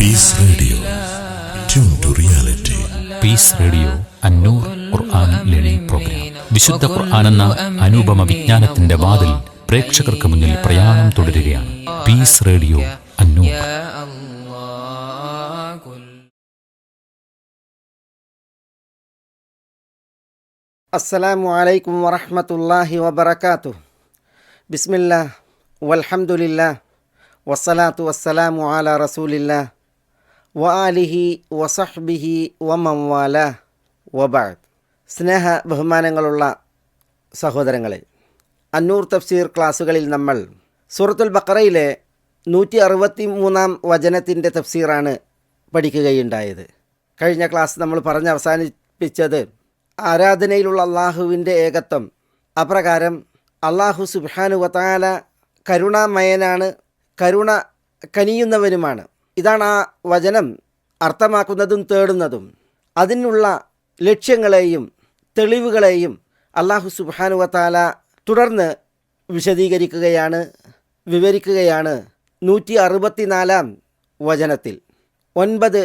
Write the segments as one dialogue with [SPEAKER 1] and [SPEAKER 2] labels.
[SPEAKER 1] Piece radio, tune to reality.
[SPEAKER 2] Peace radio Annoor Quran learning programme. വിശുദ്ധ Quran എന്ന അനുപമ വിജ്ഞാനത്തിന്റെ വാതിൽ പ്രേക്ഷകർക്ക് മുന്നിൽ പ്രയാണം തുടരുകയാണ്. പീസ് റേഡിയോ അന്നൂർ.
[SPEAKER 3] അസ്സലാമു അലൈക്കും വറഹ്മത്തുള്ളാഹി വബറകാതുഹു. ബിസ്മില്ലാഹ് വൽഹംദുലില്ലാഹ് വസ്സലാത്തു വസ്സലാമു അലാ റസൂലില്ലാഹ് വആലിഹി വസഹ്ബിഹി വമൻ വാലാഹ് വബഅദ്. സ്നേഹ ബഹുമാനങ്ങളുള്ള സഹോദരങ്ങളെ, അന്നൂർ തഫ്സീർ ക്ലാസ്സുകളിൽ നമ്മൾ സൂറത്തുൽ ബഖറയിലെ 163-ാം വചനത്തിൻ്റെ തഫ്സീറാണ് പഠിക്കുകയുണ്ടായത്. കഴിഞ്ഞ ക്ലാസ് നമ്മൾ പറഞ്ഞ് അവസാനിപ്പിച്ചത് ആരാധനയിലുള്ള അള്ളാഹുവിൻ്റെ ഏകത്വം. അപ്രകാരം അള്ളാഹു സുബ്ഹാനഹു വ തആല കരുണാമയനാണ്, കരുണ കനിയുന്നവനുമാണ്. ഇതാണ് ആ വചനം അർത്ഥമാക്കുന്നതും തേടുന്നതും. അതിനുള്ള ലക്ഷ്യങ്ങളെയും തെളിവുകളെയും അള്ളാഹു സുബ്ഹാനഹു വ തആല തുടർന്ന് വിശദീകരിക്കുകയാണ്, വിവരിക്കുകയാണ് 164-ാം വചനത്തിൽ. 9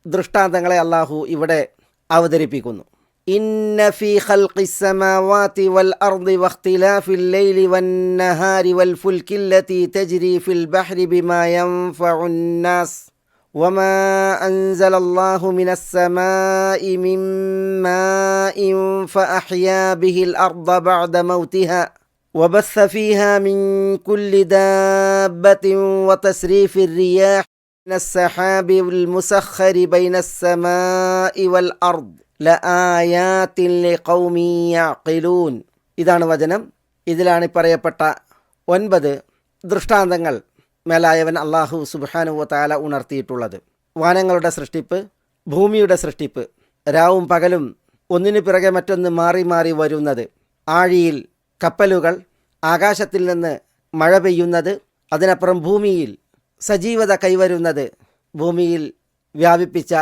[SPEAKER 3] ദൃഷ്ടാന്തങ്ങളെ അള്ളാഹു ഇവിടെ അവതരിപ്പിക്കുന്നു. ഇന്ന ഫീ ഖൽഖിസ് സമാവാതി വൽ അർദി വഖ്തിലാഫിൽ ലൈലി വന്നഹാരി വൽ ഫുൽകില്ലതി തജ്രി ഫിൽ ബഹ്രി ബിമാ യൻഫഉൻ നാസ് വമാ അൻസലല്ലാഹു മിനസ് സമാഇ മിൻ മാഇൻ ഫഅഹ്യാ ബിഹിൽ അർദ ബഅദ മൗതിഹാ വബസ്സ ഫീഹാ മിൻ കുല്ലി ദാബത്തിൻ വതസ്രീഫിർ റിയാഹ് മിനസ്സഹാബി വൽ മുസഖ്ഖരി ബൈനസ് സമാഇ വൽ അർദ് ലആയാത്തിൻ ലിഖൗമി യഅഖിലൂൻ. ഇതാണ് വചനം. ഇതിലാണ് പറയപ്പെട്ട 9 ദൃഷ്ടാന്തങ്ങൾ മേലായവൻ അള്ളാഹു സുബ്ഹാനഹു വ തആല ഉണർത്തിയിട്ടുള്ളത്. വാനങ്ങളുടെ സൃഷ്ടിപ്പ്, ഭൂമിയുടെ സൃഷ്ടിപ്പ്, രാവും പകലും ഒന്നിനു പിറകെ മറ്റൊന്ന് മാറി മാറി വരുന്നത്, ആഴിയിൽ കപ്പലുകൾ, ആകാശത്തിൽ നിന്ന് മഴ പെയ്യുന്നത്, അതിനപ്പുറം ഭൂമിയിൽ സജീവത കൈവരുന്നത്, ഭൂമിയിൽ വ്യാപിപ്പിച്ച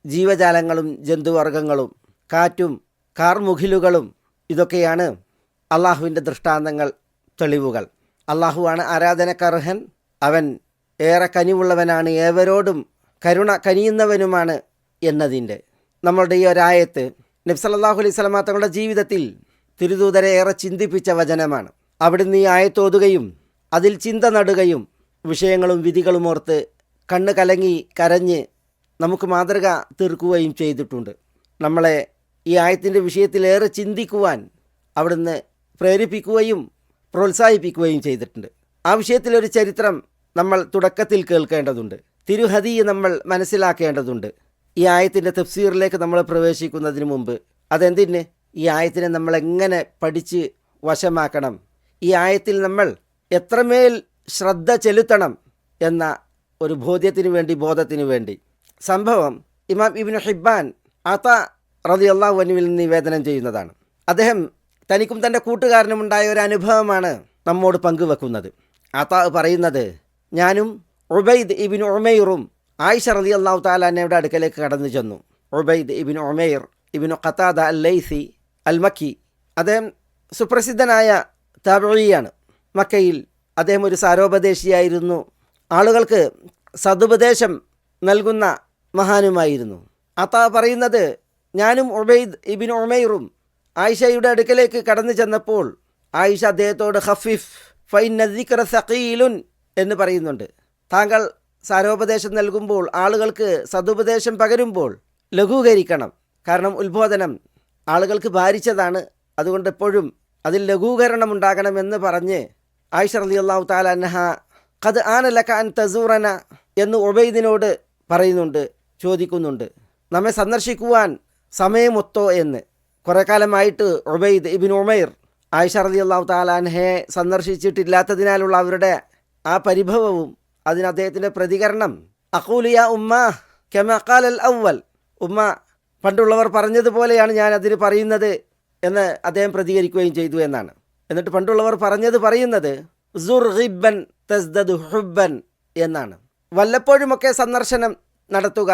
[SPEAKER 3] ജീവജാലങ്ങളും ജന്തുവർഗങ്ങളും കാറ്റും കാർമുകിലുകളും, ഇതൊക്കെയാണ് അള്ളാഹുവിൻ്റെ ദൃഷ്ടാന്തങ്ങൾ, തെളിവുകൾ. അള്ളാഹുവാണ് ആരാധനക്കർഹൻ, അവൻ ഏറെ കനിവുള്ളവനാണ്, ഏവരോടും കരുണ കനിയുന്നവനുമാണ് എന്നതിൻ്റെ. നമ്മളുടെ ഈ ഒരായത്ത് നബി സല്ലല്ലാഹു അലൈഹി വസല്ലമ തങ്ങളുടെ ജീവിതത്തിൽ തിരുദൂതരെ ഏറെ ചിന്തിപ്പിച്ച വചനമാണ്. അവിടുന്ന് ഈ ആയത്തോതുകയും അതിൽ ചിന്ത നടുകയും വിഷയങ്ങളും വിധികളും ഓർത്ത് കണ്ണ് കലങ്ങി കരഞ്ഞ് നമുക്ക് മാതൃക തീർക്കുകയും ചെയ്തിട്ടുണ്ട്. നമ്മളെ ഈ ആയത്തിൻ്റെ വിഷയത്തിലേറെ ചിന്തിക്കുവാൻ അവിടുന്ന് പ്രേരിപ്പിക്കുകയും പ്രോത്സാഹിപ്പിക്കുകയും ചെയ്തിട്ടുണ്ട്. ആ വിഷയത്തിലൊരു ചരിത്രം നമ്മൾ തുടക്കത്തിൽ കേൾക്കേണ്ടതുണ്ട്, തിരുഹദീ നമ്മൾ മനസ്സിലാക്കേണ്ടതുണ്ട്. ഈ ആയത്തിൻ്റെ തഫ്സീറിലേക്ക് നമ്മൾ പ്രവേശിക്കുന്നതിന് മുമ്പ് അതെന്തിന്, ഈ ആയത്തിനെ നമ്മൾ എങ്ങനെ പഠിച്ച് വശമാക്കണം, ഈ ആയത്തിൽ നമ്മൾ എത്രമേൽ ശ്രദ്ധ ചെലുത്തണം എന്ന ഒരു ബോധത്തിന് വേണ്ടി സംഭവം ഇമാം ഇബ്നു ഹിബ്ബാൻ അത റളിയല്ലാഹു അൻഹുവിൽ നിന്ന് നിവേദനം ചെയ്യുന്നതാണ്. അദ്ദേഹം തനിക്കും തൻ്റെ കൂട്ടുകാരനും ഉണ്ടായ ഒരു അനുഭവമാണ് നമ്മോട് പങ്കുവെക്കുന്നത്. അത പറയുന്നത്, ഞാനും ഉബൈദ് ഇബ്നു ഉമൈറും ആയിഷ റളിയല്ലാഹു തആല അൻഹയുടെ അടുക്കലേക്ക് കടന്നു ചെന്നു. ഉബൈദ് ഇബ്നു ഉമൈർ ഇബ്നു ഖതാദ അൽ ലൈസി അൽ മക്കി, അദ്ദേഹം സുപ്രസിദ്ധനായ താബിഈയാണ്. മക്കയിൽ അദ്ദേഹം ഒരു സാരോപദേശിയായിരുന്നു, ആളുകൾക്ക് സദുപദേശം നൽകുന്ന മഹാനുമായിരുന്നു. അത പറയുന്നത്, ഞാനും ഉബൈദ് ഇബ്നു ഉമൈറും ആയിഷയുടെ അടുക്കലേക്ക് കടന്നു ചെന്നപ്പോൾ ആയിഷ അദ്ദേഹത്തോട് ഖഫിഫ് ഫഇന്ന ദിക്ര സഖീലുൻ എന്ന് പറയുന്നുണ്ട്. താങ്കൾ സാരോപദേശം നൽകുമ്പോൾ, ആളുകൾക്ക് സദുപദേശം പകരുമ്പോൾ ലഘൂകരിക്കണം. കാരണം ഉത്ബോധനം ആളുകൾക്ക് ഭാരിച്ചതാണ്, അതുകൊണ്ട് എപ്പോഴും അതിൽ ലഘൂകരണം ഉണ്ടാകണമെന്ന് പറഞ്ഞ് ആയിഷ റളിയല്ലാഹു തആല അൻഹ ഖദ് ആന ലക അൻ തസൂറന എന്ന് ഉബൈദിനോട് പറയുന്നുണ്ട്, ചോദിക്കുന്നുണ്ട്, നമ്മെ സന്ദർശിക്കുവാൻ സമയമൊത്തോ എന്ന്. കുറേ കാലമായിട്ട് ഉബൈദ് ഇബ്നു ഉമൈർ ആയിഷ റളിയല്ലാഹു തആല അൻഹയെ സന്ദർശിച്ചിട്ടില്ലാത്തതിനാലുള്ള അവരുടെ ആ പരിഭവവും അതിന് അദ്ദേഹത്തിൻ്റെ പ്രതികരണം, അഖൂലു യാ ഉമ്മ കമാ ഖാലൽ അവ്വൽ, ഉമ്മ പണ്ടുള്ളവർ പറഞ്ഞതുപോലെയാണ് ഞാൻ അതിന് പറയുന്നത് എന്ന് അദ്ദേഹം പ്രതികരിക്കുകയും ചെയ്തു എന്നാണ്. എന്നിട്ട് പണ്ടുള്ളവർ പറയുന്നത് സുർ ഗിബ്ബൻ തസ്ദദു ഹുബ്ബൻ എന്നാണ്. വല്ലപ്പോഴുമൊക്കെ സന്ദർശനം നടത്തുക,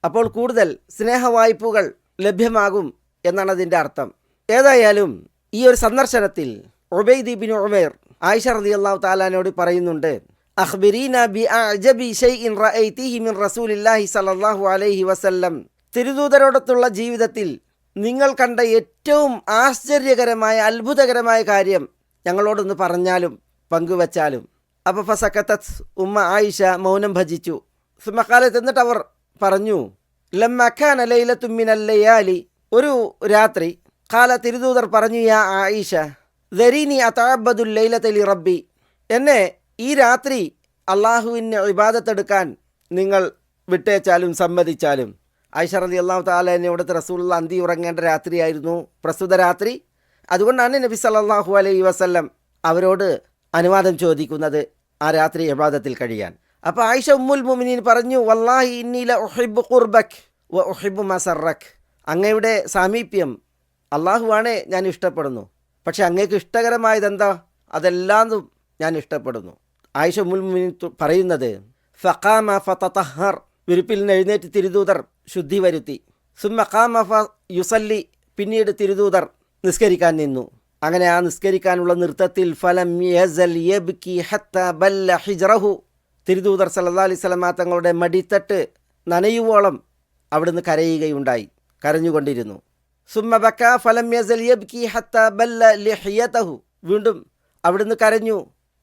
[SPEAKER 3] അപ്പോൾ കൂടുതൽ സ്നേഹവായ്പുകൾ ലഭ്യമാകും എന്നാണ് അതിൻ്റെ അർത്ഥം. ഏതായാലും ഈ ഒരു സന്ദർശനത്തിൽ ഉബൈദ് ഇബ്നു ഉമൈർ ആയിഷ റളിയല്ലാഹു തആലയോട് പറയുന്നുണ്ട്, അഖ്ബിരീന ബി അഅജബി ഷൈഇൻ റഅയ്തിഹി മിൻ റസൂലില്ലാഹി സ്വല്ലല്ലാഹു അലൈഹി വസല്ലം. തിരുദൂതരോടൊത്തുള്ള ജീവിതത്തിൽ നിങ്ങൾ കണ്ട ഏറ്റവും ആശ്ചര്യകരമായ അത്ഭുതകരമായ കാര്യം ഞങ്ങളോടൊന്ന് പറഞ്ഞാലും പങ്കുവച്ചാലും. അപ്പോൾ ഫസക്കത്തത്, ഉമ്മ ആയിഷ മൗനം ഭജിച്ചു. സുമക്കാലത്ത് എന്നിട്ട് അവർ പറഞ്ഞു, ലമ്മ കാന ലൈലത്തും മിനൽ ലയാലി, ഒരു രാത്രി, ഖാല തിരുദൂതർ പറഞ്ഞു, യാ ആയിഷ ദരീനി അതഅബ്ബദുൽ ലൈലത ലി റബ്ബി, എന്നെ ഈ രാത്രി അള്ളാഹുവിന് ഇബാദത്തെടുക്കാൻ നിങ്ങൾ വിട്ടേച്ചാലും സമ്മതിച്ചാലും. ആയിഷ റളിയല്ലാഹു തആല ഇവിടുത്തെ റസൂലുള്ള അന്തി ഉറങ്ങേണ്ട രാത്രിയായിരുന്നു പ്രസ്തുത രാത്രി. അതുകൊണ്ടാണ് നബി സല്ലല്ലാഹു അലൈഹി വസല്ലം അവരോട് അനുവാദം ചോദിക്കുന്നത് ആ രാത്രി ഇബാദത്തിൽ കഴിയാൻ. അപ്പോൾ ആയിഷ ഉമ്മുൽ മുഅ്മിനീൻ പറഞ്ഞു, വല്ലാഹി ഇന്നി ല ഉഹിബ്ബു ഖുർബക് വ ഉഹിബ്ബു മസറക്, അങ്ങയുടെ സാമീപ്യം അള്ളാഹുവാണേ ഞാൻ ഇഷ്ടപ്പെടുന്നു, പക്ഷെ അങ്ങേക്ക് ഇഷ്ടകരമായതെന്താ അതെല്ലാം ഞാൻ ഇഷ്ടപ്പെടുന്നു. ആയിഷ ഉമ്മുൽ മുഅ്മിനീൻ പറയുന്നത്, ഫഖാമ ഫതതഹർ, വിരിപ്പിൽ നിന്ന് എഴുന്നേറ്റ് തിരുദൂതർ ശുദ്ധി വരുത്തി. സുമ്മ ഖാമ ഫ യുസല്ലി, പിന്നീട് തിരുദൂതർ നിസ്കരിക്കാൻ നിന്നു. അങ്ങനെ ആ നിസ്കരിക്കാനുള്ള നൃത്തത്തിൽ ഫലം യസൽ യബ്കി ഹത്താ ബല്ല ഹിജ്റഹു, തിരുദൂതർ സല്ലല്ലാഹു അലൈഹി വസല്ലം തങ്ങളുടെ മടിത്തട്ട് നനയുവോളം അവിടുന്ന് കരയുകയുണ്ടായി, കരഞ്ഞുകൊണ്ടിരുന്നു. സുമ്മ ബക്ക ഫലം യസൽ യബ്കി ഹത്താ ബല്ല ലിഹിയതഹു, വീണ്ടും അവിടുന്ന് കരഞ്ഞു,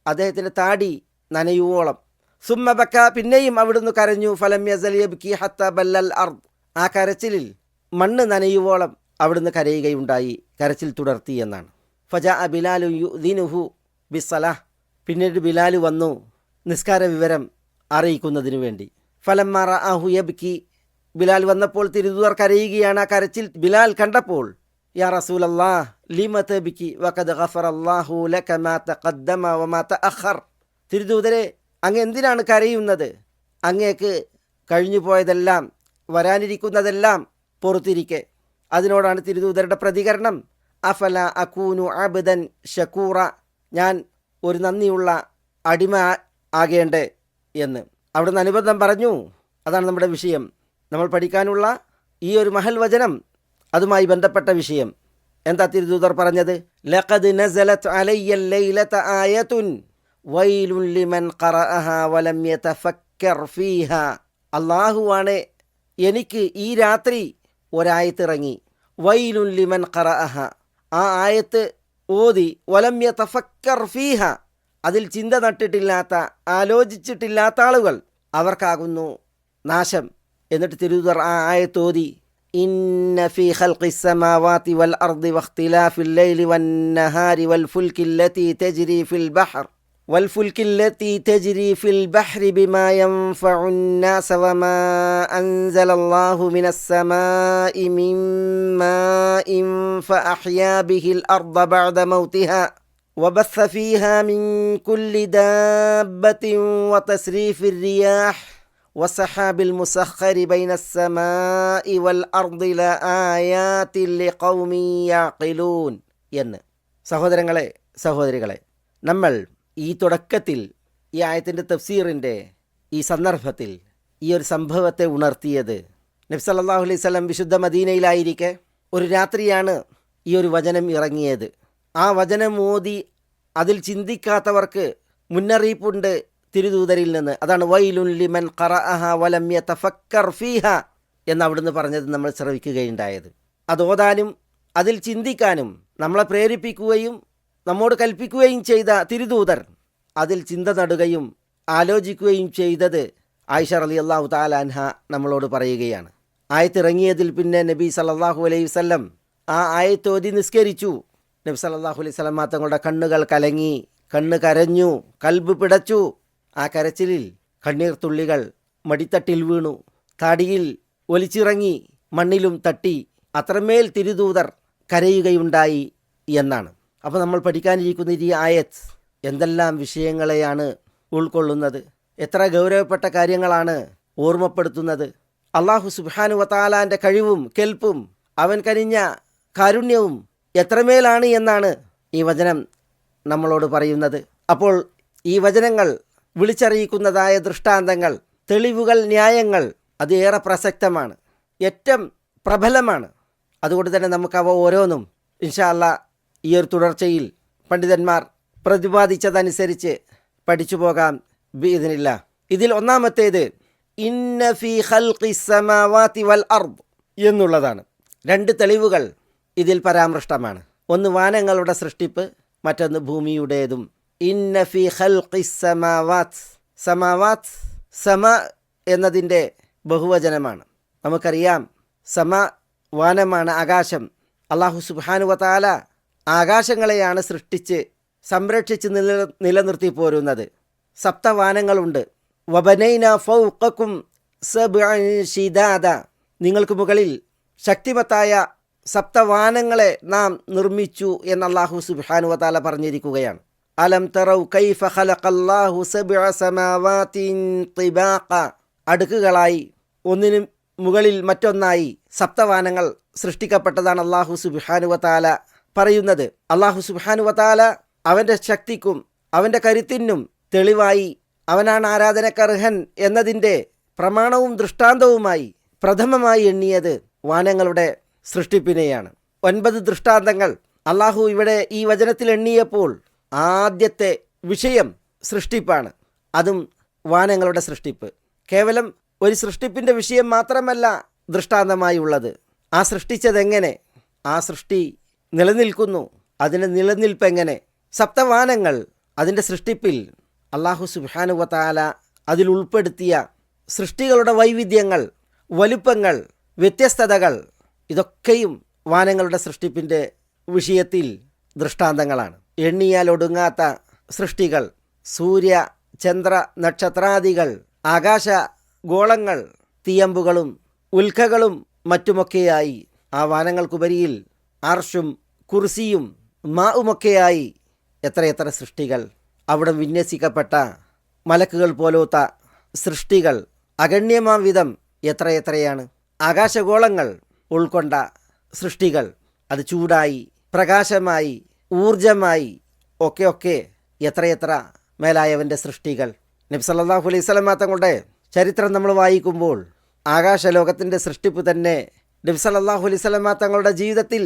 [SPEAKER 3] അദ്ദേഹത്തിൻ്റെ താടി നനയുവോളം. സുമ്മ ബക്ക, പിന്നെയും അവിടുന്ന് കരഞ്ഞു, ഫലം യസൽ യബ്കി ഹത്താ ബല്ലൽ അർദ്, ആ കരച്ചിലിൽ മണ്ണ് നനയുവോളം അവിടുന്ന് കരയുകയുണ്ടായി, കരച്ചിൽ തുടർത്തി എന്നാണ്. ഫജാ ബിലാലു യുദിനുഹു ബിസ്സലാഹ്, പിന്നീട് ബിലാൽ വന്നു നിസ്കാര വിവരം അറിയിക്കുന്നതിനു വേണ്ടി. ഫലമ്മ റഅഹു യബ്കി, ബിലാൽ വന്നപ്പോൾ തിരുദൂതർ കരയുകയാണ്. ആ കരച്ചിൽ ബിലാൽ കണ്ടപ്പോൾ, യാ റസൂലല്ലാഹ് ലിമ തബ്കി വഖദ് ഗഫറല്ലാഹു ലക മാ തഖദ്ദമ വമാ തഅഖർ, തിരുദൂതരെ അങ്ങ് എന്തിനാണ് കരയുന്നത്? അങ്ങേക്ക് കഴിഞ്ഞു പോയതെല്ലാം വരാനിരിക്കുന്നതെല്ലാം പുറത്തിരിക്കെ. അതിനോടാണ് തിരുദൂതരുടെ പ്രതികരണം, അഫല അകൂനു അബ്ദൻ ഷക്കൂറ, ഞാൻ ഒരു നന്ദിയുള്ള അടിമ ആകേണ്ടേ എന്ന് അവിടുന്ന് അനുബന്ധം പറഞ്ഞു. അതാണ് നമ്മുടെ വിഷയം, നമ്മൾ പഠിക്കാനുള്ള ഈ ഒരു മഹൽ വചനം, അതുമായി ബന്ധപ്പെട്ട വിഷയം. എന്താ തിരുദൂതർ പറഞ്ഞത്? ലഖദ് നസലത് അലയ്യ ലൈലത ആയത്തുൻ വൈലുൻ ലിമൻ ഖറഅഹാ വലം യതഫക്കർ ഫീഹാ, അല്ലാഹുവാണ് എനിക്ക് ഈ രാത്രി ഒരായത്തിറങ്ങി, വൈലുൻ ലിമൻ ഖറഅഹ, ആ ആയത്ത് ഓതി, വലം യതഫക്കർ ഫീഹ, അതിൽ ചിന്ത നട്ടിട്ടില്ലാത്ത ആലോചിച്ചിട്ടില്ലാത്ത ആളുകൾ അവർക്കാകുന്നു നാശം. എന്നിട്ട് തിരുദൂതർ ആ ആയത്ത് ഓതി, ഇന്ന ഫീ ഖൽഖിസ് സമാവാതി വൽ അർദി വഖ്തിലാഫിൽ ലൈലി വന്നഹാരി വൽ ഫുൽകില്ലതി തജ്രി ഫിൽ ബഹർ والفلك التي تجري في البحر بما ينفع الناس وما أنزل الله من السماء من ماء فأحيا به الأرض بعد موتها وبث فيها من كل دابة وتصريف الرياح والسحاب المسخر بين السماء والأرض لآيات لقوم يعقلون. എന്ന് സഹോദരങ്ങളെ സഹോദരികളെ, നമ്മൾ ഈ തുടക്കത്തിൽ ഈ ആയത്തിൻ്റെ തഫ്സീറിൻ്റെ ഈ സന്ദർഭത്തിൽ ഈ ഒരു സംഭവത്തെ ഉണർത്തിയത്, നബി സല്ലല്ലാഹു അലൈഹി വസല്ലം വിശുദ്ധ മദീനയിലായിരിക്കെ ഒരു രാത്രിയാണ് ഈ ഒരു വചനം ഇറങ്ങിയത്. ആ വചനം ഓതി അതിൽ ചിന്തിക്കാത്തവർക്ക് മുന്നറിയിപ്പുണ്ട് തിരുദൂതരിൽ നിന്ന്. അതാണ് വൈലുൻ ലിമൻ ഖറഅഹ വലം യതഫക്കർ ഫീഹ എന്ന് അവിടുന്ന് പറഞ്ഞത് നമ്മൾ ശ്രവിക്കുകയുണ്ടായത്. അതോതാനും അതിൽ ചിന്തിക്കാനും നമ്മളെ പ്രേരിപ്പിക്കുകയും നമ്മോട് കൽപ്പിക്കുകയും ചെയ്ത തിരുദൂതർ അതിൽ ചിന്ത നടുകയും ആലോചിക്കുകയും ചെയ്തത് ആയിഷ റളിയല്ലാഹു തആല അൻഹ നമ്മളോട് പറയുകയാണ്. ആയത്തിറങ്ങിയതിൽ പിന്നെ നബി സല്ലല്ലാഹു അലൈഹി വസല്ലം ആ ആയത്തോതി നിസ്കരിച്ചു. നബി സല്ലല്ലാഹു അലൈഹി വസല്ലം തങ്ങളുടെ കണ്ണുകൾ കലങ്ങി, കണ്ണ് കരഞ്ഞു, കൽബ് പിടച്ചു. ആ കരച്ചിലിൽ കണ്ണീർ തുള്ളികൾ മടിത്തട്ടിൽ വീണു, താടിയിൽ ഒലിച്ചിറങ്ങി, മണ്ണിലും തട്ടി. അത്രമേൽ തിരുദൂതർ കരയുകയുണ്ടായി എന്നാണ്. അപ്പോൾ നമ്മൾ പഠിക്കാനിരിക്കുന്ന ഈ ആയത്ത് എന്തെല്ലാം വിഷയങ്ങളെയാണ് ഉൾക്കൊള്ളുന്നത്, എത്ര ഗൗരവപ്പെട്ട കാര്യങ്ങളാണ് ഓർമ്മപ്പെടുത്തുന്നത്. അള്ളാഹു സുബ്ഹാനഹു വ തആലാൻ്റെ കഴിവും കെൽപ്പും അവൻ കനിഞ്ഞ കാരുണ്യവും എത്രമേലാണ് എന്നാണ് ഈ വചനം നമ്മളോട് പറയുന്നത്. അപ്പോൾ ഈ വചനങ്ങൾ വിളിച്ചറിയിക്കുന്നതായ ദൃഷ്ടാന്തങ്ങൾ, തെളിവുകൾ, ന്യായങ്ങൾ അത് ഏറെ പ്രസക്തമാണ്, ഏറ്റവും പ്രബലമാണ്. അതുകൊണ്ട് തന്നെ നമുക്കവ ഓരോന്നും ഇൻഷാ അല്ലാഹ് ഈ ഒരു തുടർച്ചയിൽ പണ്ഡിതന്മാർ പ്രതിപാദിച്ചതനുസരിച്ച് പഠിച്ചു പോകാം ബിഇദ്നില്ലാ. ഇതിൽ ഒന്നാമത്തേത് ഇന്ന ഫീ ഖൽഖിസ് സമാവാതി വൽ അർദ് എന്നുള്ളതാണ്. 2 തെളിവുകൾ ഇതിൽ പരാമൃഷ്ടമാണ്. ഒന്ന് വാനങ്ങളുടെ സൃഷ്ടിപ്പ്, മറ്റൊന്ന് ഭൂമിയുടേതും. ഇന്ന ഫീ ഖൽഖിസ് സമാവാത്. സമാവാത് സമ എന്നതിൻ്റെ ബഹുവചനമാണ്. നമുക്കറിയാം സമ വാനമാണ്, ആകാശം. അല്ലാഹു സുബ്ഹാനഹു വ തആല ആകാശങ്ങളെയാണ് സൃഷ്ടിച്ച് സംരക്ഷിച്ച് നിലനിർത്തി പോരുന്നത്. സപ്തവാനങ്ങളുണ്ട്. വബനൈന ഫൗഖക്കും സബ്അൻ ശിദാദ. നിങ്ങൾക്ക് മുകളിൽ ശക്തിമത്തായ സപ്തവാനങ്ങളെ നാം നിർമ്മിച്ചു എന്ന് അല്ലാഹു സുബ്ഹാനഹു വ തആല പറഞ്ഞിരിക്കുകയാണ്. അലം തറൗ കൈഫ ഖലഖല്ലാഹു സബ്അ സമാവാതിൻ തിബാഖ. അടുക്കുകളായി ഒന്നിനും മുകളിൽ മറ്റൊന്നായി സപ്തവാനങ്ങൾ സൃഷ്ടിക്കപ്പെട്ടതാണ് അല്ലാഹു സുബ്ഹാനഹു വ തആല പറയുന്നത്. അല്ലാഹു സുബ്ഹാനഹു വ തആല അവൻ്റെ ശക്തിക്കും അവൻ്റെ കരുത്തിനും തെളിവായി അവനാണ് ആരാധനക്കർഹൻ എന്നതിൻ്റെ പ്രമാണവും ദൃഷ്ടാന്തവുമായി പ്രഥമമായി എണ്ണിയത് വാനങ്ങളുടെ സൃഷ്ടിപ്പിനെയാണ്. 9 ദൃഷ്ടാന്തങ്ങൾ അല്ലാഹു ഇവിടെ ഈ വചനത്തിൽ എണ്ണിയപ്പോൾ ആദ്യത്തെ വിഷയം സൃഷ്ടിപ്പാണ്. അതും വാനങ്ങളുടെ സൃഷ്ടിപ്പ്. കേവലം ഒരു സൃഷ്ടിപ്പിൻ്റെ വിഷയം മാത്രമല്ല ദൃഷ്ടാന്തമായി ഉള്ളത്. ആ സൃഷ്ടിച്ചതെങ്ങനെ, ആ സൃഷ്ടി നിലനിൽക്കുന്നു, അതിൻ്റെ നിലനിൽപ്പെങ്ങനെ. സപ്തവാനങ്ങൾ അതിൻ്റെ സൃഷ്ടിപ്പിൽ അല്ലാഹു സുബ്ഹാനഹു വ തആല അതിൽ ഉൾപ്പെടുത്തിയ സൃഷ്ടികളുടെ വൈവിധ്യങ്ങൾ, വലുപ്പങ്ങൾ, വ്യത്യസ്തതകൾ, ഇതൊക്കെയും വാനങ്ങളുടെ സൃഷ്ടിപ്പിൻ്റെ വിഷയത്തിൽ ദൃഷ്ടാന്തങ്ങളാണ്. എണ്ണിയാൽ ഒടുങ്ങാത്ത സൃഷ്ടികൾ, സൂര്യ ചന്ദ്ര നക്ഷത്രാദികൾ, ആകാശ ഗോളങ്ങൾ, തീയമ്പുകളും ഉൽക്കകളും മറ്റുമൊക്കെയായി ആ വാനങ്ങൾക്കുപരിയിൽ അർഷും കുർസിയും മാവുമൊക്കെയായി എത്രയെത്ര സൃഷ്ടികൾ. അവിടെ വിന്യസിക്കപ്പെട്ട മലക്കുകൾ പോലത്തെ സൃഷ്ടികൾ അഗണ്യമാം വിധം എത്രയെത്രയാണ്. ആകാശഗോളങ്ങൾ ഉൾക്കൊണ്ട സൃഷ്ടികൾ, അത് ചൂടായി പ്രകാശമായി ഊർജമായി ഒക്കെ എത്രയെത്ര മേലായവൻ്റെ സൃഷ്ടികൾ. നബി സല്ലല്ലാഹു അലൈഹി വസല്ലം തങ്ങളുടെ ചരിത്രം നമ്മൾ വായിക്കുമ്പോൾ ആകാശലോകത്തിൻ്റെ സൃഷ്ടിപ്പ് തന്നെ നബി സല്ലല്ലാഹു അലൈഹി വസല്ലം തങ്ങളുടെ ജീവിതത്തിൽ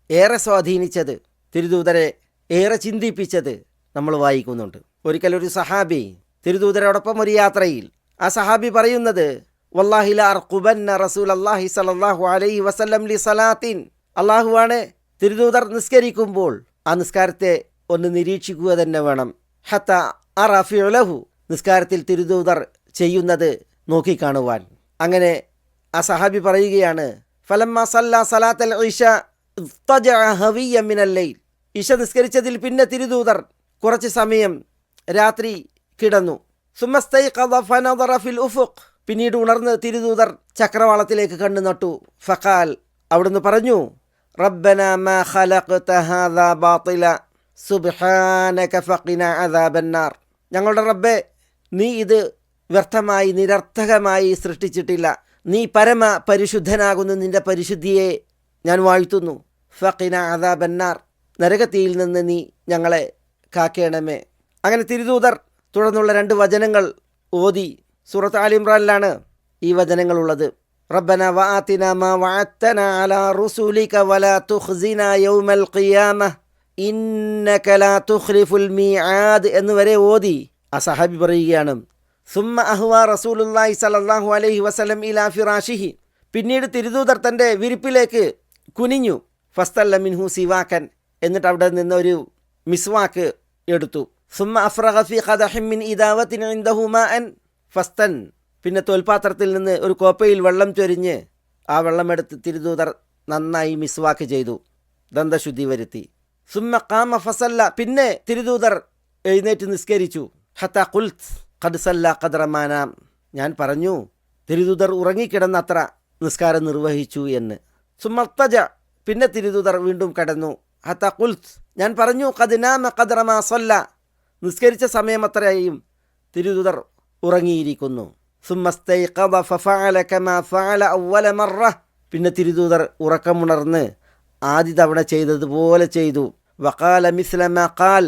[SPEAKER 3] ഏറെ സ്വാധീനിച്ചത്, തിരുദൂതരെ ഏറെ ചിന്തിപ്പിച്ചത് നമ്മൾ വായിക്കുന്നുണ്ട്. ഒരിക്കലൊരു സഹാബി തിരുദൂതരോടൊപ്പം ഒരു യാത്രയിൽ, ആ സഹാബി പറയുന്നത് വല്ലാഹി ല അർഖുബന്ന റസൂലല്ലാഹി സ്വല്ലല്ലാഹു അലൈഹി വസല്ലം ലി സലാത്തിൻ. അല്ലാഹുവാണ്, തിരുദൂതർ നിസ്കരിക്കുമ്പോൾ ആ നിസ്കാരത്തെ ഒന്ന് നിരീക്ഷിക്കുക തന്നെ വേണം. ഹത്ത അറ ഫിഅലഹു, നിസ്കാരത്തിൽ തിരുദൂതർ ചെയ്യുന്നത് നോക്കിക്കാണുവാൻ. അങ്ങനെ ആ സഹാബി പറയുകയാണ്, ഫലമ്മ സല്ല സലാത്തൽ ഇശ ഇദ്തജഅ ഹവിയ്യ മിനൽ ലൈൽ. ഇശ നിസ്കരിച്ചതിൽ പിന്നെ തിരുദൂതർ കുറച്ച് സമയം രാത്രി കിടന്നു. സുമ്മസ്തൈഖദ ഫനദറ ഫിൽ ഉഫുഖ്, പിന്നീട് ഉണർന്ന് തിരുദൂതർ ചക്രവാളത്തിലേക്ക് കണ്ണു നട്ടു. ഫഖാൽ, അവിടുന്ന് പറഞ്ഞു, റബ്ബന മാ ഖലഖത ഹാദാ ബാതില സുബ്ഹാനക ഫഖിന അദാബന്നാർ. ഞങ്ങളുടെ റബ്ബേ, നീ ഇത് വ്യർത്ഥമായി നിരർത്ഥകമായി സൃഷ്ടിച്ചിട്ടില്ല. നീ പരമ പരിശുദ്ധനാകുന്നു, നിന്റെ പരിശുദ്ധിയെ ഞാൻ വാഴ്ത്തുന്നു. ഫഖിന അദാബന്നാർ, നരകത്തിയിൽ നിന്ന് നീ ഞങ്ങളെ കാക്കേണമേ. അങ്ങനെ തിരുദൂതർ തുടർന്നുള്ള 2 വചനങ്ങൾ ഓതി. സൂറത്ത് ആൽ ഇംറാനിലാണ് ഈ വചനങ്ങളുള്ളത്. റബ്ബന വആതിന മാ വഅദ്തന അലാ റുസുലിക വലാ തുഖ്സിന യൗമൽ ഖിയാമഹ് ഇന്നക ലാ തുഖ്ലിഫുൽ മീആദ് എന്നുവരെ ഓതി. ആ സഹാബി പറയുകയാണ്, സുമ്മ അഹ്വ റസൂലുള്ളാഹി സ്വല്ലല്ലാഹു അലൈഹി വസല്ലം ഇലാ ഫിറാഷിഹി, പിന്നീട് തിരുദൂതർ തൻ്റെ വിരിപ്പിലേക്ക് കുനിഞ്ഞു. ഫസ്തല്ല മിൻഹു സിവാക്കൻ, എന്നിട്ട് അവിടെ നിന്ന് ഒരു മിസ്വാക്ക് എടുത്തു. സുമ്മ അഫ്റഗ ഫി ഖദഹിൻ മിൻ ഇദാവത്തിൻ ഇൻദഹു മാഅൻ ഫസ്തൻ, പിന്നെ തോൽപാത്രത്തിൽ നിന്ന് ഒരു കോപ്പയിൽ വെള്ളം ചൊരിഞ്ഞ് ആ വെള്ളമെടുത്ത് തിരുദൂതർ നന്നായി മിസ്വാക്ക് ചെയ്തു, ദന്തശുദ്ധി വരുത്തി. സുമ്മ ഖാമ ഫസല്ല, പിന്നെ തിരുദൂതർ എഴുന്നേറ്റ് നിസ്കരിച്ചു. ഹത്ത ഖുൽത് ഖദ് സല്ല ഖദ്റ മാ നാം, ഞാൻ പറഞ്ഞു തിരുദൂതർ ഉറങ്ങിക്കിടന്നത്ര നിസ്കാരം നിർവഹിച്ചു എന്ന്. സുമ്മർത്തജ, പിന്നെ തിരുദൂതർ വീണ്ടും കടന്നു. ഹത്ത ഖുൽത്, ഞാൻ പറഞ്ഞു ഖദ് നാമ ഖദ്റ മാ സല്ല, നിസ്കരിച്ച സമയമത്രയും തിരുദൂതർ ഉറങ്ങിയിരിക്കുന്നു. സുമ്മസ്തൈഖദ ഫഫഅല കമാ ഫഅല അവ്വല മറ, പിന്നെ തിരുദൂതർ ഉറക്കമുണർന്ന് ആദ്യ തവണ ചെയ്തതുപോലെ ചെയ്തു. വഖാല മിസ്ല മാ ഖാൽ,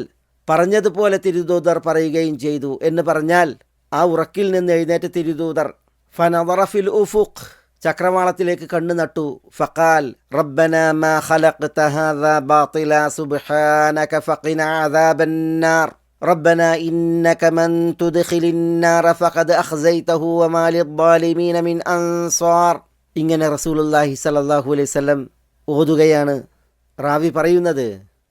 [SPEAKER 3] പറഞ്ഞതുപോലെ തിരുദൂതർ പറയുകയും ചെയ്തു എന്ന് പറഞ്ഞാൽ ആ ഉറക്കിൽ നിന്ന് എഴുന്നേറ്റ തിരുദൂതർ ഫനദറ ഫിൽ ഉഫുഖ്, ചക്രവാളത്തിലേക്ക് കണ്ണു നട്ടു. ഫഖാൽ റബ്ബന മാ ഖലഖത ഹാദാ ബാതില സുബ്ഹാനക ഫഖിന അദാബന്നാർ. റബ്ബന ഇന്നക മൻ തുദ്ഖിലിൻ നാറ ഫഖദ് അഖ്സൈതഹു വമാ ലിദ്ദാലിമീന മിൻ അൻസാർ. ഇങ്ങനെ റസൂലുള്ളാഹി സ്വല്ലല്ലാഹു അലൈഹി വസല്ലം ഓതുകയാണ്. റാവി പറയുന്നത്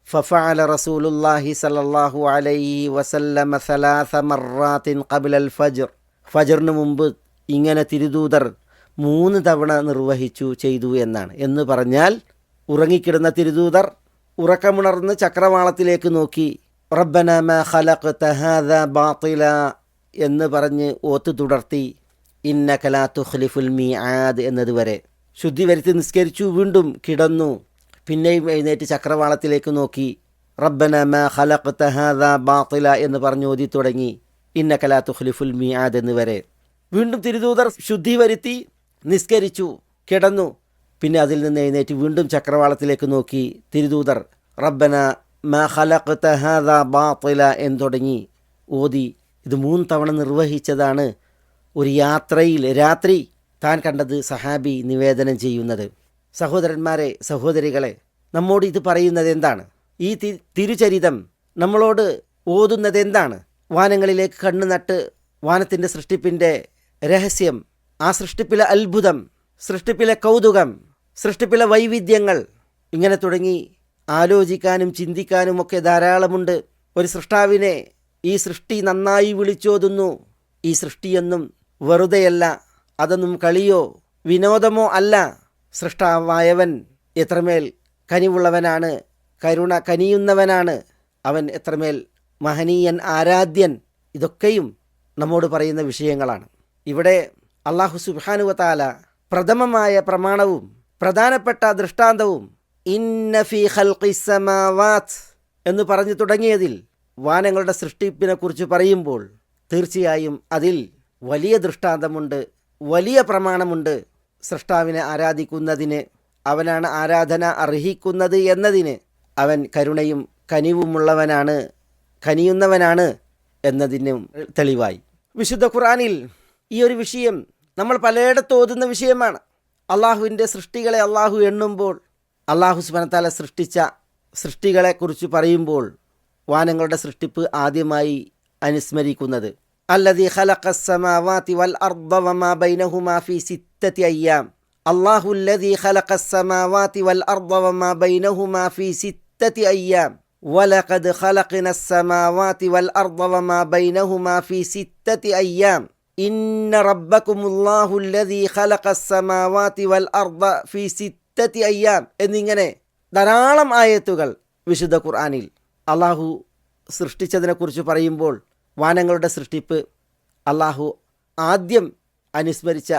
[SPEAKER 3] ഫഫഅല റസൂലുള്ളാഹി സ്വല്ലല്ലാഹു അലൈഹി വസല്ലം 3 മർറാത്തിൻ ഖബ്ലൽ ഫജ്ർ. ഫജ്റിന് മുമ്പ് ഇങ്ങനെ തിരുദൂതർ 3 തവണ നിർവഹിച്ചു ചെയ്തു എന്നാണ്. എന്ന് പറഞ്ഞാൽ ഉറങ്ങിക്കിടന്ന തിരുദൂതർ ഉറക്കമുണർന്ന് ചക്രവാളത്തിലേക്ക് നോക്കി റബ്ബന മാ ഖലഖ്ത ഹാദാ ബാത്തില എന്ന് പറഞ്ഞ് ഓത്ത് തുടർത്തി ഇന്നക ലാ തുഖ്ലിഫുൽ മീആദ് എന്നതുവരെ ശുദ്ധി വരുത്തി നിസ്കരിച്ചു. വീണ്ടും കിടന്നു. പിന്നെയും എഴുന്നേറ്റ് ചക്രവാളത്തിലേക്ക് നോക്കി റബ്ബന മാ ഖലഖ്ത ഹാദാ ബാത്തില എന്ന് പറഞ്ഞ് ഓതി തുടങ്ങി ഇന്നക ലാ തുഖ്ലിഫുൽ മീആദ് എന്നുവരെ. വീണ്ടും തിരുദൂതർ ശുദ്ധി വരുത്തി നിസ്കരിച്ചു, കിടന്നു. പിന്നെ അതിൽ നിന്ന് എഴുന്നേറ്റ് വീണ്ടും ചക്രവാളത്തിലേക്ക് നോക്കി തിരുദൂതർ റബ്ബന മാ ഖലഖ്ത ഹാദാ ബാത്തില എന്ന് തുടങ്ങി ഓതി. ഇത് 3 തവണ നിർവഹിച്ചതാണ് ഒരു യാത്രയിൽ രാത്രി താൻ കണ്ടത് സഹാബി നിവേദനം ചെയ്യുന്നത്. സഹോദരന്മാരെ, സഹോദരികളെ, നമ്മോട് ഇത് പറയുന്നത് എന്താണ്? ഈ തിരുചരിതം നമ്മളോട് ഓതുന്നത് എന്താണ്? വാനങ്ങളിലേക്ക് കണ്ണു നട്ട് വാനത്തിൻ്റെ സൃഷ്ടിപ്പിൻ്റെ രഹസ്യം, ആ സൃഷ്ടിപ്പിലെ അത്ഭുതം, സൃഷ്ടിപ്പിലെ കൗതുകം, സൃഷ്ടിപ്പിലെ വൈവിധ്യങ്ങൾ, ഇങ്ങനെ തുടങ്ങി ആലോചിക്കാനും ചിന്തിക്കാനും ഒക്കെ ധാരാളമുണ്ട്. ഒരു സൃഷ്ടാവിനെ ഈ സൃഷ്ടി നന്നായി വിളിച്ചോതുന്നു. ഈ സൃഷ്ടിയൊന്നും വെറുതെയല്ല, അതൊന്നും കളിയോ വിനോദമോ അല്ല. സൃഷ്ടാവായവൻ എത്രമേൽ കനിവുള്ളവനാണ്, കരുണ കനിയുന്നവനാണ്, അവൻ എത്രമേൽ മഹനീയൻ, ആരാധ്യൻ. ഇതൊക്കെയും നമ്മോട് പറയുന്ന വിഷയങ്ങളാണ്. ഇവിടെ അല്ലാഹു സുബ്ഹാനഹു വ തആല പ്രഥമമായ പ്രമാണവും പ്രധാനപ്പെട്ട ദൃഷ്ടാന്തവും ഇന്ന ഫീ ഖൽഖിസ് സമാവാത്ത് എന്ന് പറഞ്ഞു തുടങ്ങിയതിൽ വാനങ്ങളുടെ സൃഷ്ടിപ്പിനെക്കുറിച്ച് പറയുമ്പോൾ തീർച്ചയായും അതിൽ വലിയ ദൃഷ്ടാന്തമുണ്ട്, വലിയ പ്രമാണമുണ്ട്. സൃഷ്ടാവിനെ ആരാധിക്കുന്നതിന്, അവനാണ് ആരാധന അർഹിക്കുന്നത് എന്നതിന്, അവൻ കരുണയും കനിവുമുള്ളവനാണ്, കനിയുന്നവനാണ് എന്നതിനും തെളിവായി. വിശുദ്ധ ഖുർആനിൽ ഈ ഒരു വിഷയം നമ്മൾ പലയിടത്തും ഓതുന്ന വിഷയമാണ്. അള്ളാഹുവിൻ്റെ സൃഷ്ടികളെ അള്ളാഹു എണ്ണുമ്പോൾ, അള്ളാഹു സുബ്ഹാനഹു വ തആല സൃഷ്ടിച്ച സൃഷ്ടികളെക്കുറിച്ച് പറയുമ്പോൾ വാനങ്ങളുടെ സൃഷ്ടിപ്പ് ആദ്യമായി അനുസ്മരിക്കുന്നത് അല്ലദീ ഖലഖസ് സമാവാതി വൽ അർദ വമാ ബൈനഹുമാ ഫീ 6 അയ്യാം. അല്ലാഹുല്ലദീ ഖലഖസ് സമാവാതി വൽ അർദ വമാ ബൈനഹുമാ ഫീ 6 അയ്യാം വലഖദ് ഖലഖ്നസ് സമാവാതി വൽ അർദ വമാ ബൈനഹുമാ ഫീ 6 അയ്യാം ഇന്ന റബ്ബകുമുല്ലാഹുല്ലദീ ഖലഖസ് സമാവാതി വൽ അർദ ഫീ 6 അയ്യാം എന്നിങ്ങനെ ധാരാളം ആയത്തുകൾ വിശുദ്ധ ഖുർആനിൽ അള്ളാഹു സൃഷ്ടിച്ചതിനെക്കുറിച്ച് പറയുമ്പോൾ വാനങ്ങളുടെ സൃഷ്ടിപ്പ് അള്ളാഹു ആദ്യം അനുസ്മരിച്ച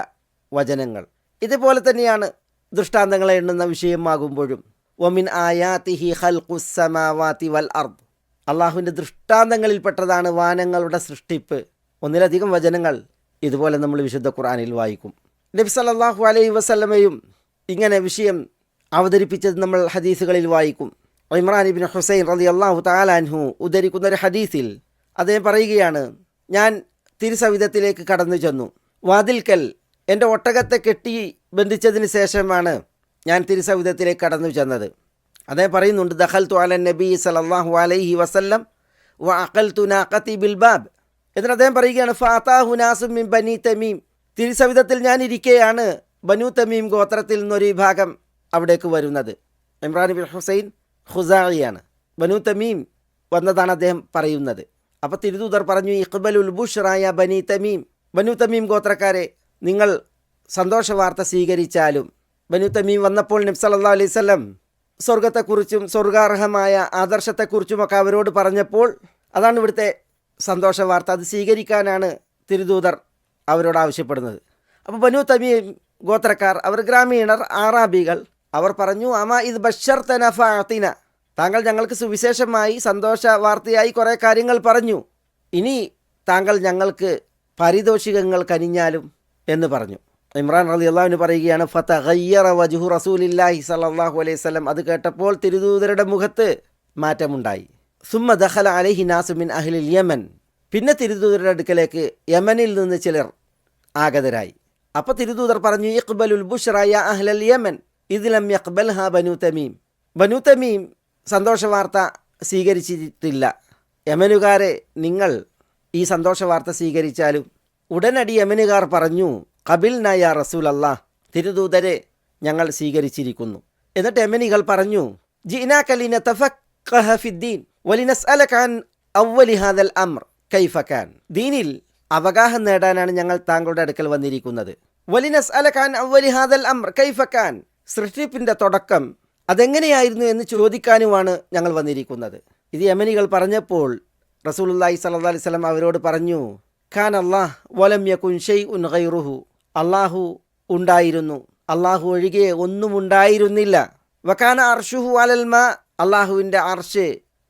[SPEAKER 3] വചനങ്ങൾ. ഇതുപോലെ തന്നെയാണ് ദൃഷ്ടാന്തങ്ങളെ എണ്ണുന്ന വിഷയമാകുമ്പോഴും വമിൻ ആയാതിഹി ഖൽഖുസ് സമാവാതി വൽ അർദ്, അള്ളാഹുവിൻ്റെ ദൃഷ്ടാന്തങ്ങളിൽപ്പെട്ടതാണ് വാനങ്ങളുടെ സൃഷ്ടിപ്പ്. ഒന്നിലധികം വചനങ്ങൾ ഇതുപോലെ നമ്മൾ വിശുദ്ധ ഖുർആനിൽ വായിക്കും. നബി സല്ലല്ലാഹു അലൈഹി വസല്ലമയും ഇങ്ങനെ വിഷയം അവതരിപ്പിച്ചത് നമ്മൾ ഹദീസുകളിൽ വായിക്കും. ഇമ്രാൻ ഇബ്നു ഹുസൈൻ റളിയല്ലാഹു തആല അൻഹു ഉദ്ധരിക്കുന്ന ഒരു ഹദീസിൽ അദ്ദേഹം പറയുകയാണ്, ഞാൻ തിരുസവിധത്തിലേക്ക് കടന്നു ചെന്നു. വാതിൽക്കൽ എൻ്റെ ഒട്ടകത്തെ കെട്ടി ബന്ധിച്ചതിന് ശേഷമാണ് ഞാൻ തിരുസവിധത്തിലേക്ക് കടന്നു ചെന്നത്. അദ്ദേഹം പറയുന്നുണ്ട്, ദഖൽതു അലൻ നബി സല്ലല്ലാഹു അലൈഹി വസല്ലം വ അഖൽതു നാഖതി ബിൽ ബാബ്. എന്നിട്ട് അദ്ദേഹം പറയുകയാണ്, ഫാതാഹു നാസും മിൻ ബനി തമീം. തിരുസവിധത്തിൽ ഞാൻ ഇരിക്കെയാണ് ബനു തമീം ഗോത്രത്തിൽ നിന്നൊരു വിഭാഗം അവിടേക്ക് വരുന്നത്. ഇമ്രാൻ ഇബ്നു ഹുസൈൻ ഖുസാഇയാണ്. ബനു തമീം വന്നതാണ് അദ്ദേഹം പറയുന്നത്. അപ്പോൾ തിരുദൂതർ പറഞ്ഞു, ഇഖ്ബലുൽ ബുഷ്റായ ബനി തമീം, ബനു തമീം ഗോത്രക്കാരെ നിങ്ങൾ സന്തോഷവാർത്ത സ്വീകരിച്ചാലും. ബനു തമീം വന്നപ്പോൾ നബി സല്ലല്ലാഹു അലൈഹി വസല്ലം സ്വർഗത്തെക്കുറിച്ചും സ്വർഗാർഹമായ ആദർശത്തെക്കുറിച്ചുമൊക്കെ അവരോട് പറഞ്ഞപ്പോൾ അതാണ് ഇവിടുത്തെ സന്തോഷവാർത്ത. അത് സ്വീകരിക്കാനാണ് തിരുദൂതർ അവരോട് ആവശ്യപ്പെടുന്നത്. അപ്പോൾ ബനു തമീം ഗോത്രക്കാർ, അവർ ഗ്രാമീണർ, ആറാബികൾ, അവർ പറഞ്ഞു, അമാ ഇത് ബഷർതന ഫഅതിന, താങ്കൾ ഞങ്ങൾക്ക് സുവിശേഷമായി സന്തോഷ വാർത്തയായി കുറേ കാര്യങ്ങൾ പറഞ്ഞു, ഇനി താങ്കൾ ഞങ്ങൾക്ക് പാരിതോഷികങ്ങൾ കനിഞ്ഞാലും എന്ന് പറഞ്ഞു. ഇമ്രാൻ റളിയല്ലാഹു അൻഹു പറയുകയാണ്, ഫതഗയ്യറ വജ്ഹു റസൂലില്ലാഹി സ്വല്ലല്ലാഹു അലൈഹി വസല്ലം, അത് കേട്ടപ്പോൾ തിരുദൂതരുടെ മുഖത്ത് മാറ്റമുണ്ടായി. സുമ്മ ദഖല അലൈഹി നാസു മിൻ അഹ്ലിൽ യമൻ, പിന്നെ തിരുദൂതരുടെ അടുക്കലേക്ക് യമനിൽ നിന്ന് ചിലർ ആഗതരായി. അപ്പോൾ തിരുദൂതർ പറഞ്ഞു, ഇഖ്ബലുൽ ബുഷ്റ യാ അഹ്ലൽ യമൻ ഇദ് ലം യഖ്ബൽഹാ ബനു തമീം. ബനു തമീം സന്തോഷവാർത്ത സ്വീകരിച്ചിട്ടില്ല, യമനുകാരെ, നിങ്ങൾ ഈ സന്തോഷ വാർത്ത സ്വീകരിച്ചാലും. ഉടനടി യമനുകാർ പറഞ്ഞു, ഖബിൽനാ യാ റസൂലല്ലാഹ്, തിരുദൂതരെ ഞങ്ങൾ സ്വീകരിച്ചിരിക്കുന്നു. എന്നിട്ട് യമനികൾ പറഞ്ഞു, ജിനാക ലിനതഫഖഹ ഫിദ്ദീൻ വലിനസ്അലക അൻ അവ്വലി ഹാദൽ അംർ കൈഫ കാൻ. ദീനിൽ അവഗാഹം നേടാനാണ് ഞങ്ങൾ താങ്കളുടെ അടുക്കൽ വന്നിരിക്കുന്നത്. വലിനസ്അലക അൻ അവ്വലി ഹാദൽ അംർ കൈഫ കാൻ, സൃഷ്ടിപ്പിൻ്റെ തുടക്കം അതെങ്ങനെയായിരുന്നു എന്ന് ചോദിക്കാനുമാണ് ഞങ്ങൾ വന്നിരിക്കുന്നത്. ഇത് യമനികൾ പറഞ്ഞപ്പോൾ റസൂലുള്ളാഹി സ്വല്ലല്ലാഹു അലൈഹി വസല്ലം അവരോട് പറഞ്ഞു, ഖാൻ അല്ലാഹ് വലം യകുൻ ഷൈഉൻ ഗൈറുഹു, അല്ലാഹു ഉണ്ടായിരുന്നു, അല്ലാഹു ഒഴികെ ഒന്നും ഉണ്ടായിരുന്നില്ല. വകാന അർശുഹു അലൽ മാ, അല്ലാഹുവിൻ്റെ അർശ്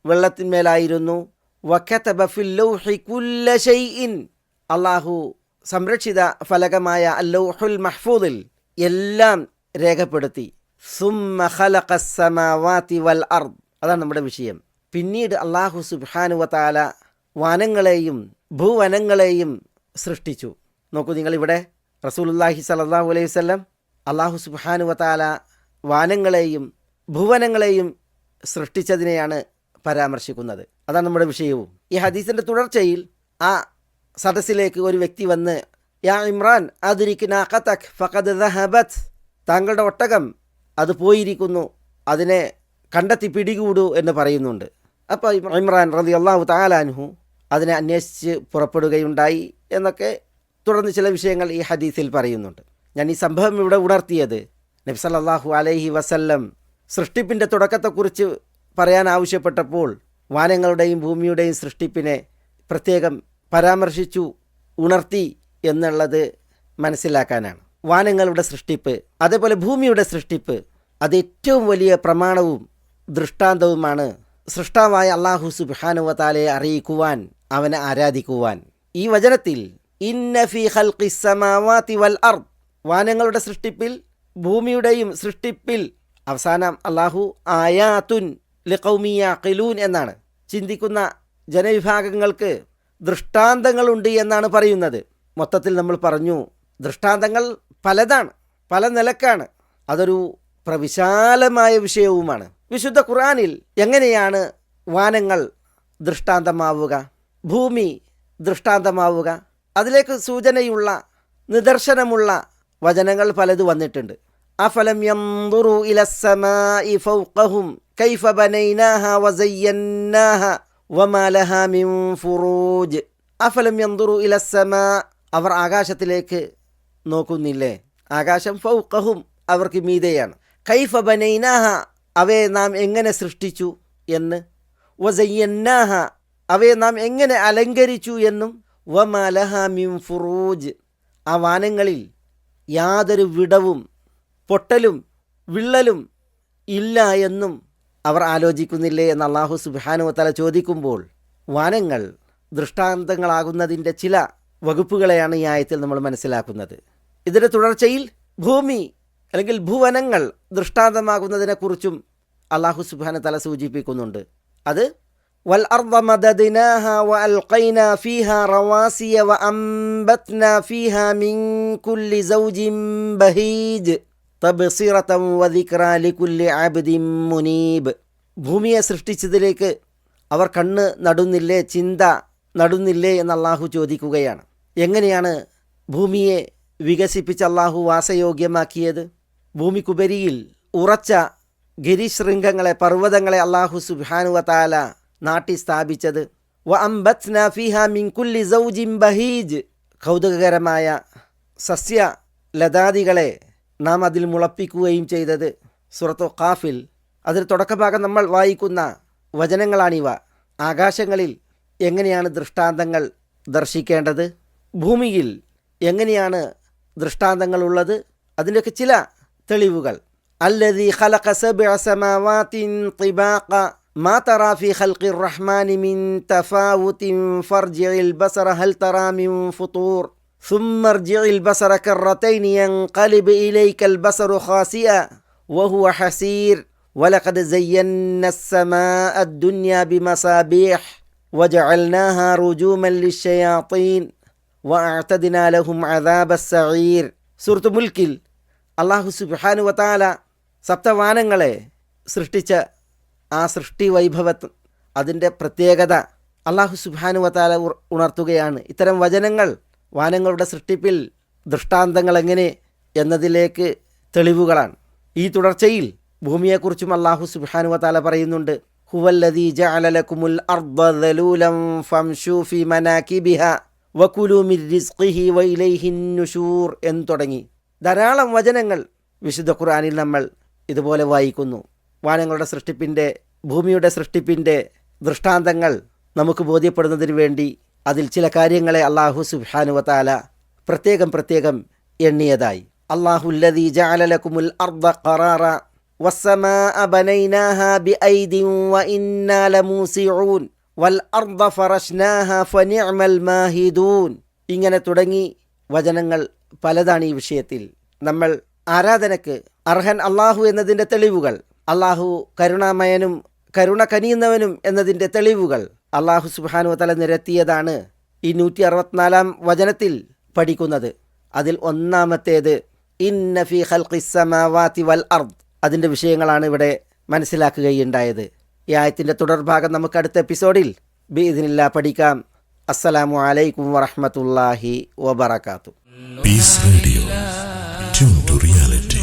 [SPEAKER 3] വെള്ളത്തിന്മേലായിരുന്നു. വകതബ ഫിൽ ലൗഹി കുല്ല ഷൈഇൻ, അല്ലാഹു സംരക്ഷിത ഫലകമായ അല്ലൗഹുൽ മഹ്ഫൂദിൽ എല്ലാം രേഖപ്പെടുത്തി. സുമ്മ ഖലഖസ് സമാവാതി വൽ അർദ്, അതാണ് നമ്മുടെ വിഷയം. പിന്നീട് അല്ലാഹു സുബ്ഹാനഹു വ തആല വാനങ്ങളെയും ഭൂവനങ്ങളെയും സൃഷ്ടിച്ചു. നോക്കൂ നിങ്ങളിവിടെ റസൂലുള്ളാഹി സ്വല്ലല്ലാഹു അലൈഹി വസല്ലം അല്ലാഹു സുബ്ഹാനഹു വ തആല വാനങ്ങളെയും ഭുവനങ്ങളെയും സൃഷ്ടിച്ചതിനെയാണ് പരാമർശിക്കുന്നത്. അതാണ് നമ്മുടെ വിഷയവും. ഈ ഹദീസിൻ്റെ തുടർച്ചയിൽ ആ സദസ്സിലേക്ക് ഒരു വ്യക്തി വന്ന്, യാ ഇമ്രാൻ അദ്രിക് നാഖതക് ഫഖദ് ദഹബത്, താങ്കളുടെ ഒട്ടകം അത് പോയിരിക്കുന്നു, അതിനെ കണ്ടെത്തി പിടികൂടൂ എന്ന് പറയുന്നുണ്ട്. അപ്പോൾ ഇമ്രാൻ റളിയല്ലാഹു തആല അൻഹു അതിനെ അന്വേഷിച്ച് പുറപ്പെടുകയുണ്ടായി എന്നൊക്കെ തുടർന്ന് ചില വിഷയങ്ങൾ ഈ ഹദീസിൽ പറയുന്നുണ്ട്. ഞാൻ ഈ സംഭവം ഇവിടെ ഉണർത്തിയത് നബി സല്ലല്ലാഹു അലൈഹി വസല്ലം സൃഷ്ടിപ്പിൻ്റെ തുടക്കത്തെക്കുറിച്ച് പറയാൻ ആവശ്യപ്പെട്ടപ്പോൾ വാനങ്ങളുടെയും ഭൂമിയുടെയും സൃഷ്ടിപ്പിനെ പ്രത്യേകം പരാമർശിച്ചു ഉണർത്തി എന്നുള്ളത് മനസ്സിലാക്കാനാണ്. വാനങ്ങളുടെ സൃഷ്ടിപ്പ്, അതേപോലെ ഭൂമിയുടെ സൃഷ്ടിപ്പ്, അത് ഏറ്റവും വലിയ പ്രമാണവും ദൃഷ്ടാന്തവുമാണ് സൃഷ്ടാവായ അല്ലാഹു സുബ്ഹാനഹു വ തആലയെ അറിയിക്കുവാൻ, അവനെ ആരാധിക്കുവാൻ. ഈ വചനത്തിൽ ഇന്ന ഫീ ഖൽഖിസ് സമാവാതി വൽ അർദ്, വാനങ്ങളുടെ സൃഷ്ടിപ്പിൽ ഭൂമിയുടെയും സൃഷ്ടിപ്പിൽ, അവസാനം അല്ലാഹു ആയാത്തുൻ ലിഖൗമി യഅഖിലൂൻ എന്നാണ്, ചിന്തിക്കുന്ന ജനവിഭാഗങ്ങൾക്ക് ദൃഷ്ടാന്തങ്ങളുണ്ട് എന്നാണ് പറയുന്നത്. മൊത്തത്തിൽ നമ്മൾ പറഞ്ഞു, ദൃഷ്ടാന്തങ്ങൾ പലതാണ്, പല നിലക്കാണ്. അതൊരു പ്രവിശാലമായ വിഷയവുമാണ്. വിശുദ്ധ ഖുർആനിൽ എങ്ങനെയാണ് വാനങ്ങൾ ദൃഷ്ടാന്തമാവുക, ഭൂമി ദൃഷ്ടാന്തമാവുക? അതിലേക്ക് സൂചനയുള്ള നിദർശനമുള്ള വചനങ്ങൾ പലത് വന്നിട്ടുണ്ട്. അഫലം യൻദുറു ഇലസ്സമാഇ ഫൗഖഹും കൈഫ ബനൈനാഹ വസയ്യന്നാഹ വമാ ലഹാ മിൻ ഫുറൂജ്. അഫലം യൻദുറു ഇലസ്സമാ, അവർ ആകാശത്തിലേക്ക് നോക്കുന്നില്ലേ? ആകാശം ഫൗഖഹും, അവർക്ക് മീതെയാണ്. കൈഫ ബനൈനാഹ, അവയെ നാം എങ്ങനെ സൃഷ്ടിച്ചു എന്ന്. വസയ്യന്നാഹ, അവയെ നാം എങ്ങനെ അലങ്കരിച്ചു എന്നും. വമാ ലഹാ മിൻ ഫുറൂജ്, ആ വാനങ്ങളിൽ യാതൊരു വിടവും പൊട്ടലും വിള്ളലും ഇല്ല എന്നും അവർ ആലോചിക്കുന്നില്ലേ എന്ന് അല്ലാഹു സുബ്ഹാനഹു വ തആല ചോദിക്കുമ്പോൾ, വാനങ്ങൾ ദൃഷ്ടാന്തങ്ങളാകുന്നതിൻ്റെ ചില വകുപ്പുകളെയാണ് ഈ ആയത്തിൽ നമ്മൾ മനസ്സിലാക്കുന്നത്. ഇതിൻ്റെ തുടർച്ചയിൽ ഭൂമി അല്ലെങ്കിൽ ഭുവനങ്ങൾ ദൃഷ്ടാന്തമാകുന്നതിനെക്കുറിച്ചും അല്ലാഹു സുബ്ഹാനഹു വ തആല സൂചിപ്പിക്കുന്നുണ്ട്. അത് വൽ അർദ മദദ്നാഹ വഅൽഖൈനാ ഫീഹാ റവാസിയ വഅംബത്നാ ഫീഹാ മിൻ കുല്ലി സൗജിൻ ബഹീജ് തബ്സിറതൻ വദിക്റാ ലികുല്ലി അബ്ദിൻ മുനീബ്. ഭൂമിയെ സൃഷ്ടിച്ചതിലേക്ക് അവർ കണ്ണ് നടുന്നില്ലേ, ചിന്ത നടുന്നില്ലേ എന്ന് അല്ലാഹു ചോദിക്കുകയാണ്. എങ്ങനെയാണ് ഭൂമിയെ വികസിപ്പിച്ച് അല്ലാഹു വാസയോഗ്യമാക്കിയത്? ഭൂമിക്കുപരിയിൽ ഉറച്ച ഗിരിശൃംഗങ്ങളെ, പർവ്വതങ്ങളെ അല്ലാഹു സുബ്ഹാനഹു വ തആല നാട്ടി സ്ഥാപിച്ചത്. വഅംബത്നാ ഫീഹാ മിൻ കുല്ലി സൗജിൻ ബഹീജ്, കൗതുകകരമായ സസ്യ ലതാദികളെ നാം അതിൽ മുളപ്പിക്കുകയും ചെയ്തത്. സൂറത്തു ഖാഫിൽ അതിൽ തുടക്കഭാഗം നമ്മൾ വായിക്കുന്ന വചനങ്ങളാണിവ. ആകാശങ്ങളിൽ എങ്ങനെയാണ് ദൃഷ്ടാന്തങ്ങൾ ദർശിക്കേണ്ടത്, ഭൂമിയിൽ എങ്ങനെയാണ് ദൃഷ്ടാന്തങ്ങളുള്ളത്, അതിൻ്റെയൊക്കെ ചില തെളിവുകൾ. അല്ലദീ ഖലഖ സബ്അ സമാവാതിൻ തിബാഖ മാ തറാ ഫീ ഖൽഖിർ റഹ്മാനി മിൻ തഫാവുതിൻ ഫർജിഇൽ ബസറ ഹൽ തറാ മിൻ ഫുതൂർ ثم ارجع البصر كرتين ينقلب إليك البصر خاسئا وهو حسير ولقد زينا السماء الدنيا بمصابيح وجعلناها رجوما للشياطين وأعتدنا لهم عذاب السعير. സൂറത്ത് മുൽക്കിൽ അല്ലാഹു സുബ്ഹാനഹു വ തആല സപ്തവാനങ്ങളെ സൃഷ്ടിച്ച ആ സൃഷ്ടി വൈഭവത്ത്, അതിൻ്റെ പ്രത്യേകത, അള്ളാഹു സുബ്ഹാനഹു വ തആല ഉണർത്തുകയാണ്. ഇത്തരം വചനങ്ങൾ വാനങ്ങളുടെ സൃഷ്ടിപ്പിൽ ദൃഷ്ടാന്തങ്ങൾ എങ്ങനെ എന്നതിലേക്ക് തെളിവുകളാണ്. ഈ തുടർച്ചയിൽ ഭൂമിയെക്കുറിച്ചും അള്ളാഹു സുബ്ഹാനഹു വ തആല പറയുന്നുണ്ട്. ഹുവല്ലദീ ജഅല ലക്കുമുൽ അർദ ദലൂലൻ ഫംശൂ ഫീ മനാകിബിഹാ വകുലൂ മിർ റിസ്ഖിഹി വഇലൈഹിൻ നുശൂർ എന്ന് തുടങ്ങി ധാരാളം വചനങ്ങൾ വിശുദ്ധ ഖുർആനിൽ നമ്മൾ ഇതുപോലെ വായിക്കുന്നു. വാനങ്ങളുടെ സൃഷ്ടിപ്പിൻ്റെ, ഭൂമിയുടെ സൃഷ്ടിപ്പിൻ്റെ ദൃഷ്ടാന്തങ്ങൾ നമുക്ക് ബോധ്യപ്പെടുന്നതിന് വേണ്ടി അതിൽ ചില കാര്യങ്ങളെ അള്ളാഹു സുബ്ഹാനഹു വ തആല പ്രത്യേകം എണ്ണിയതായി. അല്ലാഹുല്ലദീ ജഅല ലക്കുമുൽ അർദ ഖറാറ വസ്സമാഅ ബനൈനാഹാ ബിഐദിൻ വഇന്നാ ലമൂസിഊൻ വൽ അർദ ഫറശ്നാഹാ ഫനിഅമൽ മാഹിദൂൻ. ഇങ്ങനെ തുടങ്ങി വചനങ്ങൾ പലതാണ് ഈ വിഷയത്തിൽ. നമ്മൾ ആരാധനയ്ക്ക് അർഹൻ അള്ളാഹു എന്നതിൻ്റെ തെളിവുകൾ, അള്ളാഹു കരുണാമയനും കരുണ കനിയുന്നവനും എന്നതിൻ്റെ തെളിവുകൾ അള്ളാഹു സുബ്ഹാനഹു വ തആല നിരത്തിയതാണ് ഈ 164 വചനത്തിൽ പഠിക്കുന്നത്. അതിൽ ഒന്നാമത്തേത് ഇന്ന ഫീ ഖൽഖിസ് സമാവാതി വൽ അർദ്, അതിൻ്റെ വിഷയങ്ങളാണ് ഇവിടെ മനസ്സിലാക്കുകയുണ്ടായത്. ഈ ആയത്തിൻ്റെ തുടർഭാഗം നമുക്ക് അടുത്ത എപ്പിസോഡിൽ ബിഇദ്നില്ലാഹ് പഠിക്കാം. അസ്സലാമു അലൈക്കും വറഹ്മത്തുള്ളാഹി വബറകാതുഹു.
[SPEAKER 1] Peace Radio. Tune to reality.